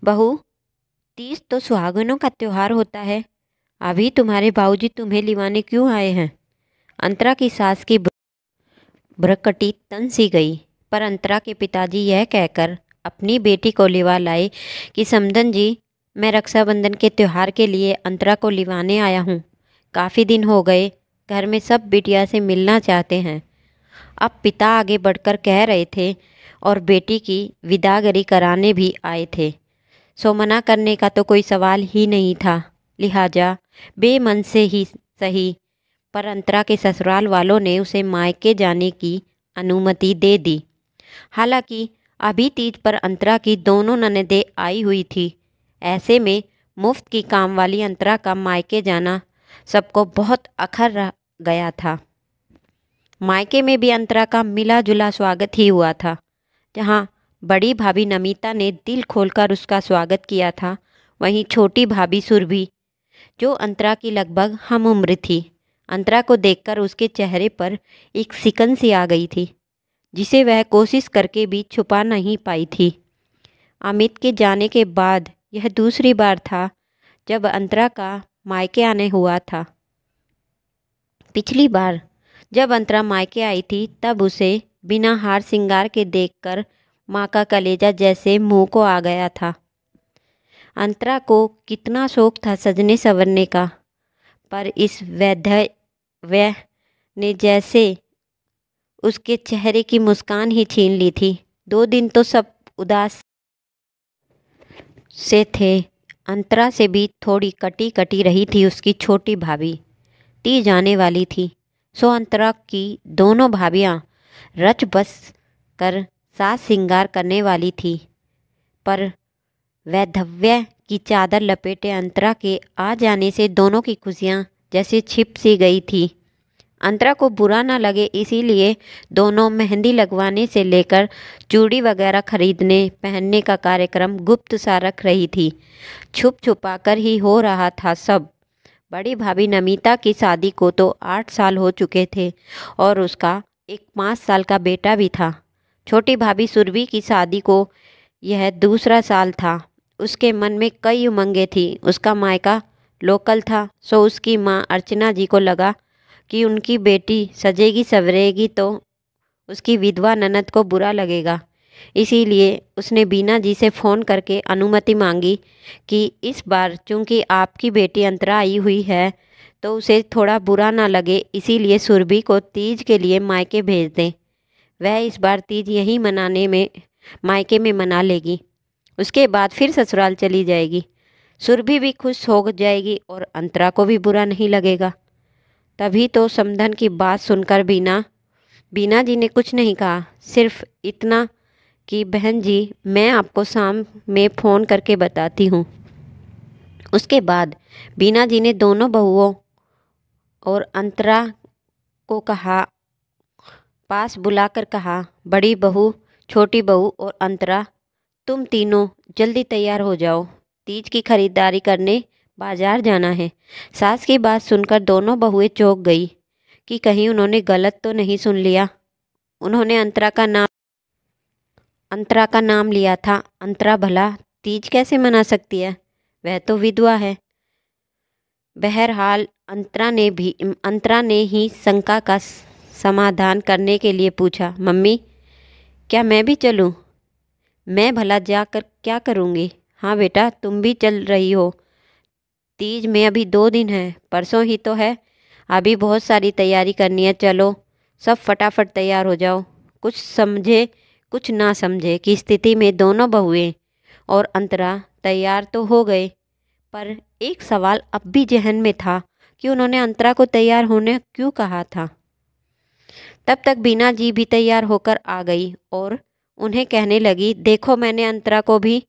बहू, तीज तो सुहागनों का त्योहार होता है। अभी तुम्हारे बाबूजी तुम्हें लिवाने क्यों आए हैं? अंतरा की सास की भ्रकटी तन सी गई, पर अंतरा के पिताजी यह कहकर अपनी बेटी को लिवा लाए कि समधन जी, मैं रक्षाबंधन के त्योहार के लिए अंतरा को लिवाने आया हूँ। काफ़ी दिन हो गए, घर में सब बिटिया से मिलना चाहते हैं। अब पिता आगे बढ़कर कह रहे थे और बेटी की विदागरी कराने भी आए थे। सो मना करने का तो कोई सवाल ही नहीं था। लिहाजा बेमन से ही सही, पर अंतरा के ससुराल वालों ने उसे मायके जाने की अनुमति दे दी। हालांकि अभी तीज पर अंतरा की दोनों ननदें आई हुई थी। ऐसे में मुफ्त की काम वाली अंतरा का मायके जाना सबको बहुत अखर गया था। मायके में भी अंतरा का मिला जुला स्वागत ही हुआ था। जहाँ बड़ी भाभी नमिता ने दिल खोलकर उसका स्वागत किया था, वहीं छोटी भाभी सुरभि, जो अंतरा की लगभग हम उम्र थी, अंतरा को देखकर उसके चेहरे पर एक सिकन सी आ गई थी, जिसे वह कोशिश करके भी छुपा नहीं पाई थी। अमित के जाने के बाद यह दूसरी बार था जब अंतरा का मायके आने हुआ था। पिछली बार जब अंतरा मायके आई थी, तब उसे बिना हार श्रृंगार के देखकर माँ का कलेजा जैसे मुंह को आ गया था। अंतरा को कितना शौक था सजने संवरने का, पर इस वैधव्य ने जैसे उसके चेहरे की मुस्कान ही छीन ली थी। 2 दिन तो सब उदास से थे। अंतरा से भी थोड़ी कटी कटी रही थी उसकी छोटी भाभी। तीज आने वाली थी, सो अंतरा की दोनों भाभियाँ रच बस कर साज श्रृंगार करने वाली थी, पर वैधव्य की चादर लपेटे अंतरा के आ जाने से दोनों की खुशियाँ जैसे छिप सी गई थी। अंतरा को बुरा ना लगे इसीलिए दोनों मेहंदी लगवाने से लेकर चूड़ी वगैरह खरीदने पहनने का कार्यक्रम गुप्त सा रख रही थी। छुप छुपा कर ही हो रहा था सब। बड़ी भाभी नमिता की शादी को तो 8 साल हो चुके थे और उसका एक 5 साल का बेटा भी था। छोटी भाभी सुरभि की शादी को यह दूसरा साल था। उसके मन में कई उमंगें थी। उसका मायका लोकल था, सो उसकी माँ अर्चना जी को लगा कि उनकी बेटी सजेगी सवरेगी तो उसकी विधवा ननद को बुरा लगेगा। इसीलिए उसने बीना जी से फ़ोन करके अनुमति मांगी कि इस बार चूंकि आपकी बेटी अंतरा आई हुई है तो उसे थोड़ा बुरा ना लगे, इसीलिए सुरभि को तीज के लिए मायके भेज दें। वह इस बार तीज यहीं मनाने में मायके में मना लेगी, उसके बाद फिर ससुराल चली जाएगी। सुरभि भी खुश हो जाएगी और अंतरा को भी बुरा नहीं लगेगा। तभी तो समधन की बात सुनकर बीना जी ने कुछ नहीं कहा, सिर्फ इतना कि बहन जी, मैं आपको शाम में फ़ोन करके बताती हूँ। उसके बाद बीना जी ने दोनों बहुओं और अंतरा को पास बुलाकर कहा, बड़ी बहू, छोटी बहू और अंतरा, तुम तीनों जल्दी तैयार हो जाओ, तीज की खरीदारी करने बाजार जाना है। सास की बात सुनकर दोनों बहुएं चौंक गई कि कहीं उन्होंने गलत तो नहीं सुन लिया। उन्होंने अंतरा का नाम लिया था। अंतरा भला तीज कैसे मना सकती है? वह तो विधवा है। बहरहाल अंतरा ने ही शंका का समाधान करने के लिए पूछा, मम्मी, क्या मैं भी चलूं? मैं भला जाकर क्या करूँगी? हाँ बेटा, तुम भी चल रही हो। तीज में अभी 2 दिन है, परसों ही तो है। अभी बहुत सारी तैयारी करनी है। चलो सब फटाफट तैयार हो जाओ। कुछ समझे कुछ ना समझे की स्थिति में दोनों बहुएं और अंतरा तैयार तो हो गए, पर एक सवाल अब भी जहन में था कि उन्होंने अंतरा को तैयार होने क्यों कहा था। तब तक बीना जी भी तैयार होकर आ गई और उन्हें कहने लगी, देखो, मैंने अंतरा को भी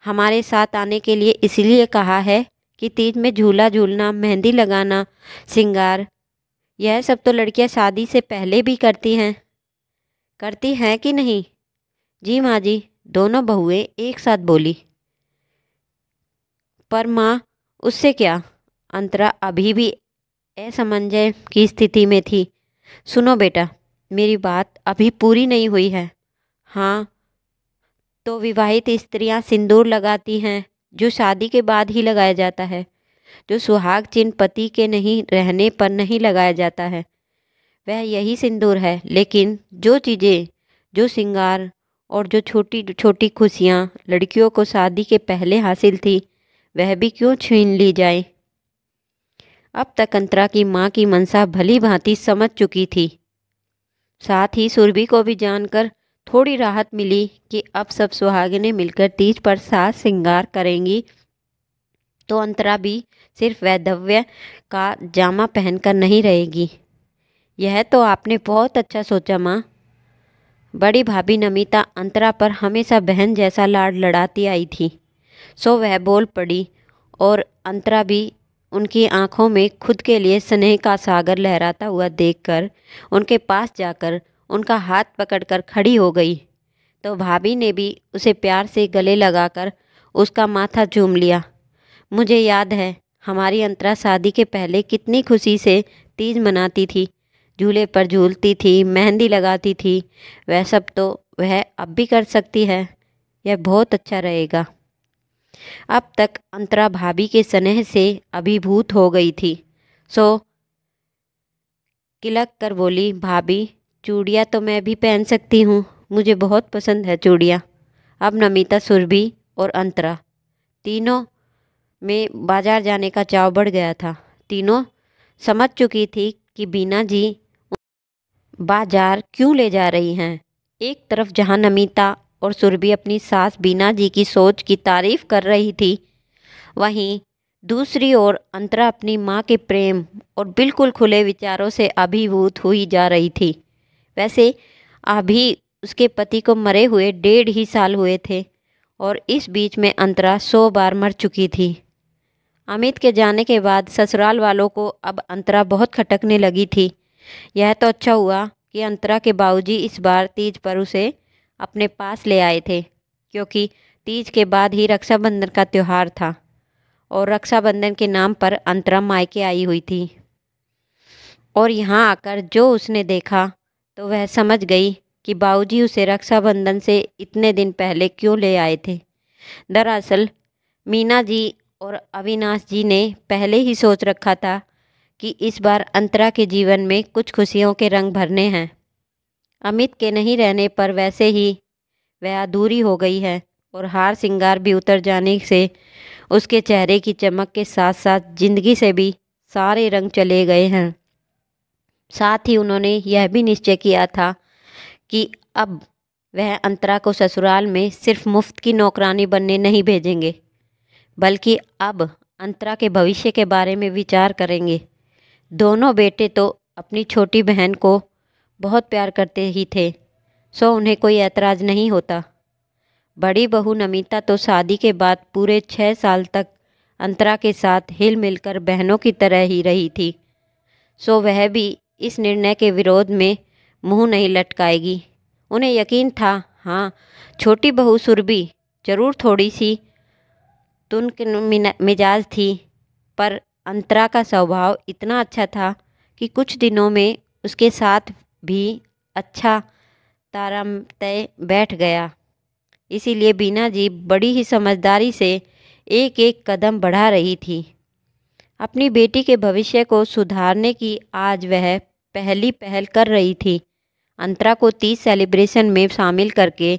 हमारे साथ आने के लिए इसलिए कहा है कि तीज में झूला झूलना, मेहंदी लगाना, श्रृंगार, यह सब तो लड़कियां शादी से पहले भी करती हैं कि नहीं? जी माँ जी, दोनों बहुएं एक साथ बोली। पर माँ, उससे क्या? अंतरा अभी भी असमंजस की स्थिति में थी। सुनो बेटा, मेरी बात अभी पूरी नहीं हुई है। हाँ तो विवाहित स्त्रियां सिंदूर लगाती हैं, जो शादी के बाद ही लगाया जाता है, जो सुहाग चिन्ह पति के नहीं रहने पर नहीं लगाया जाता है, वह यही सिंदूर है। लेकिन जो चीज़ें, जो श्रृंगार और जो छोटी छोटी खुशियाँ लड़कियों को शादी के पहले हासिल थी, वह भी क्यों छीन ली जाए। अब तक अंतरा की माँ की मनसा भली भांति समझ चुकी थी। साथ ही सुरभि को भी जानकर थोड़ी राहत मिली कि अब सब सुहागिनें मिलकर तीज पर साज श्रृंगार करेंगी, तो अंतरा भी सिर्फ वैधव्य का जामा पहनकर नहीं रहेगी। यह तो आपने बहुत अच्छा सोचा माँ। बड़ी भाभी नमिता अंतरा पर हमेशा बहन जैसा लाड लड़ाती आई थी, सो वह बोल पड़ी और अंतरा भी उनकी आंखों में खुद के लिए स्नेह का सागर लहराता हुआ देखकर उनके पास जाकर उनका हाथ पकड़कर खड़ी हो गई। तो भाभी ने भी उसे प्यार से गले लगाकर उसका माथा चूम लिया। मुझे याद है हमारी अंतरा शादी के पहले कितनी खुशी से तीज मनाती थी, झूले पर झूलती थी, मेहंदी लगाती थी। वह सब तो वह अब भी कर सकती है। यह बहुत अच्छा रहेगा। अब तक अंतरा भाभी के स्नेह से अभिभूत हो गई थी, सो किलक कर बोली, भाभी चूड़ियाँ तो मैं भी पहन सकती हूँ, मुझे बहुत पसंद है चूड़ियाँ। अब नमिता, सुरभि और अंतरा तीनों में बाजार जाने का चाव बढ़ गया था। तीनों समझ चुकी थी कि बीना जी बाजार क्यों ले जा रही हैं। एक तरफ जहाँ नमिता और सुरभि अपनी सास बीना जी की सोच की तारीफ कर रही थी, वहीं दूसरी ओर अंतरा अपनी माँ के प्रेम और बिल्कुल खुले विचारों से अभिभूत हुई जा रही थी। वैसे अभी उसके पति को मरे हुए 1.5 ही साल हुए थे और इस बीच में अंतरा 100 बार मर चुकी थी। अमित के जाने के बाद ससुराल वालों को अब अंतरा बहुत खटकने लगी थी। यह तो अच्छा हुआ कि अंतरा के बाबूजी इस बार तीज पर उसे अपने पास ले आए थे, क्योंकि तीज के बाद ही रक्षाबंधन का त्यौहार था और रक्षाबंधन के नाम पर अंतरा मायके आई हुई थी। और यहाँ आकर जो उसने देखा तो वह समझ गई कि बाबूजी उसे रक्षाबंधन से इतने दिन पहले क्यों ले आए थे। दरअसल मीना जी और अविनाश जी ने पहले ही सोच रखा था कि इस बार अंतरा के जीवन में कुछ खुशियों के रंग भरने हैं। अमित के नहीं रहने पर वैसे ही वह अधूरी हो गई है और हार श्रृंगार भी उतर जाने से उसके चेहरे की चमक के साथ साथ जिंदगी से भी सारे रंग चले गए हैं। साथ ही उन्होंने यह भी निश्चय किया था कि अब वह अंतरा को ससुराल में सिर्फ मुफ्त की नौकरानी बनने नहीं भेजेंगे, बल्कि अब अंतरा के भविष्य के बारे में विचार करेंगे। दोनों बेटे तो अपनी छोटी बहन को बहुत प्यार करते ही थे, सो उन्हें कोई ऐतराज़ नहीं होता। बड़ी बहू नमिता तो शादी के बाद पूरे 6 साल तक अंतरा के साथ हिल मिलकर बहनों की तरह ही रही थी, सो वह भी इस निर्णय के विरोध में मुंह नहीं लटकाएगी। उन्हें यकीन था, हाँ, छोटी बहू सुरभि जरूर थोड़ी सी तुनक मिजाज थी, पर अंतरा का स्वभाव इतना अच्छा था कि कुछ दिनों में उसके साथ भी अच्छा तारतम्य बैठ गया। इसीलिए बीना जी बड़ी ही समझदारी से एक एक कदम बढ़ा रही थी। अपनी बेटी के भविष्य को सुधारने की आज वह पहली पहल कर रही थी। अंतरा को तीज सेलिब्रेशन में शामिल करके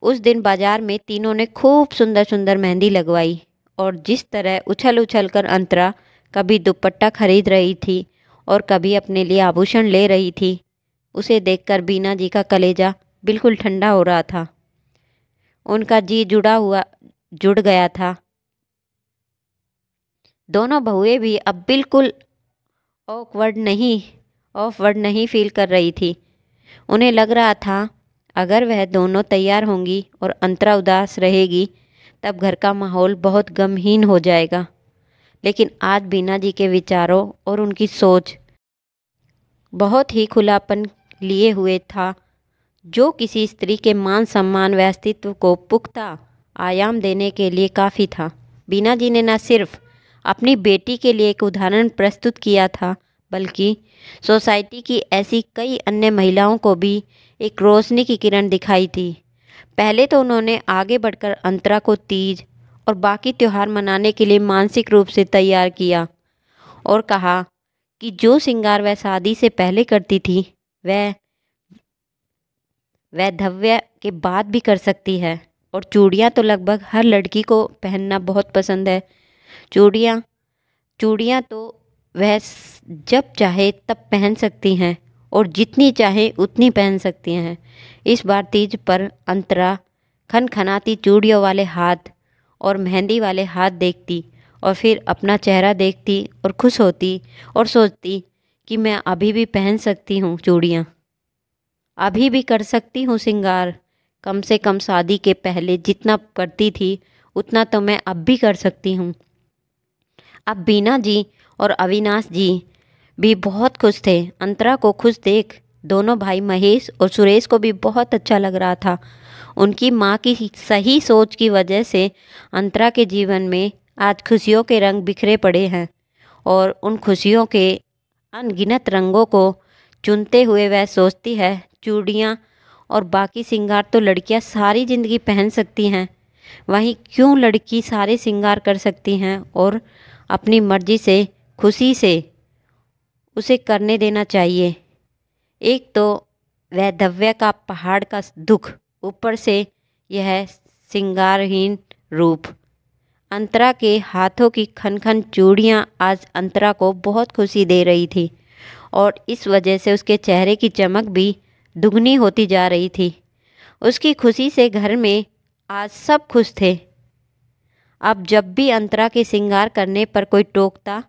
उस दिन बाजार में तीनों ने खूब सुंदर सुंदर मेहंदी लगवाई और जिस तरह उछल उछल कर अंतरा कभी दुपट्टा खरीद रही थी और कभी अपने लिए आभूषण ले रही थी, उसे देखकर बीना जी का कलेजा बिल्कुल ठंडा हो रहा था। उनका जी जुड़ गया था। दोनों बहुएं भी अब बिल्कुल ऑफवर्ड नहीं फील कर रही थी। उन्हें लग रहा था अगर वह दोनों तैयार होंगी और अंतरा उदास रहेगी तब घर का माहौल बहुत गमहीन हो जाएगा। लेकिन आज बीना जी के विचारों और उनकी सोच बहुत ही खुलापन लिए हुए था, जो किसी स्त्री के मान सम्मान व अस्तित्व को पुख्ता आयाम देने के लिए काफ़ी था। बीना जी ने न सिर्फ अपनी बेटी के लिए एक उदाहरण प्रस्तुत किया था, बल्कि सोसाइटी की ऐसी कई अन्य महिलाओं को भी एक रोशनी की किरण दिखाई थी। पहले तो उन्होंने आगे बढ़कर अंतरा को तीज और बाकी त्योहार मनाने के लिए मानसिक रूप से तैयार किया और कहा कि जो श्रृंगार वह शादी से पहले करती थी वह धव्य के बाद भी कर सकती है। और चूड़ियाँ तो लगभग हर लड़की को पहनना बहुत पसंद है। चूड़ियाँ चूड़ियाँ तो वह जब चाहे तब पहन सकती हैं और जितनी चाहे उतनी पहन सकती हैं। इस बार तीज पर अंतरा खनखनाती चूड़ियों वाले हाथ और मेहंदी वाले हाथ देखती और फिर अपना चेहरा देखती और खुश होती और सोचती कि मैं अभी भी पहन सकती हूँ चूड़ियाँ, अभी भी कर सकती हूँ श्रृंगार। कम से कम शादी के पहले जितना करती थी उतना तो मैं अब भी कर सकती हूँ। अब बीना जी और अविनाश जी भी बहुत खुश थे। अंतरा को खुश देख दोनों भाई महेश और सुरेश को भी बहुत अच्छा लग रहा था। उनकी माँ की सही सोच की वजह से अंतरा के जीवन में आज खुशियों के रंग बिखरे पड़े हैं और उन खुशियों के अनगिनत रंगों को चुनते हुए वह सोचती है चूड़ियाँ और बाकी श्रृंगार तो लड़कियाँ सारी ज़िंदगी पहन सकती हैं, वहीं क्यों लड़की सारे श्रृंगार कर सकती हैं और अपनी मर्जी से खुशी से उसे करने देना चाहिए। एक तो वह धव्य का पहाड़ का दुख, ऊपर से यह श्रृंगारहीन रूप। अंतरा के हाथों की खनखन चूड़ियाँ आज अंतरा को बहुत खुशी दे रही थी और इस वजह से उसके चेहरे की चमक भी दुगनी होती जा रही थी। उसकी खुशी से घर में आज सब खुश थे। अब जब भी अंतरा के श्रृंगार करने पर कोई टोकता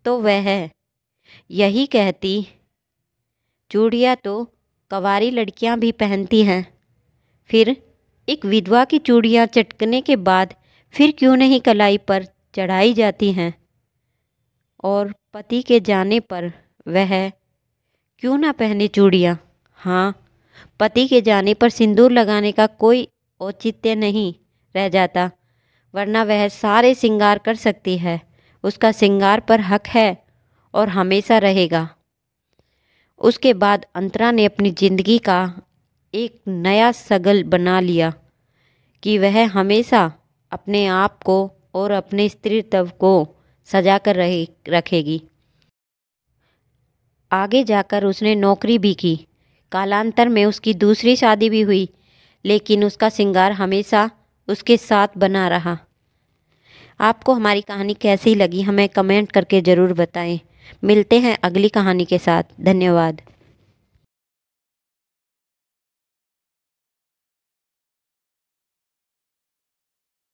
तो वह यही कहती, चूड़ियाँ तो कंवारी लड़कियां भी पहनती हैं, फिर एक विधवा की चूड़ियाँ चटकने के बाद फिर क्यों नहीं कलाई पर चढ़ाई जाती हैं और पति के जाने पर वह क्यों ना पहने चूड़ियाँ। हाँ, पति के जाने पर सिंदूर लगाने का कोई औचित्य नहीं रह जाता, वरना वह सारे श्रृंगार कर सकती है। उसका श्रृंगार पर हक है और हमेशा रहेगा। उसके बाद अंतरा ने अपनी ज़िंदगी का एक नया सगल बना लिया कि वह हमेशा अपने आप को और अपने स्त्रीत्व को सजा कर रखेगी। आगे जाकर उसने नौकरी भी की। कालांतर में उसकी दूसरी शादी भी हुई, लेकिन उसका श्रृंगार हमेशा उसके साथ बना रहा। आपको हमारी कहानी कैसी लगी हमें कमेंट करके ज़रूर बताएं। मिलते हैं अगली कहानी के साथ। धन्यवाद।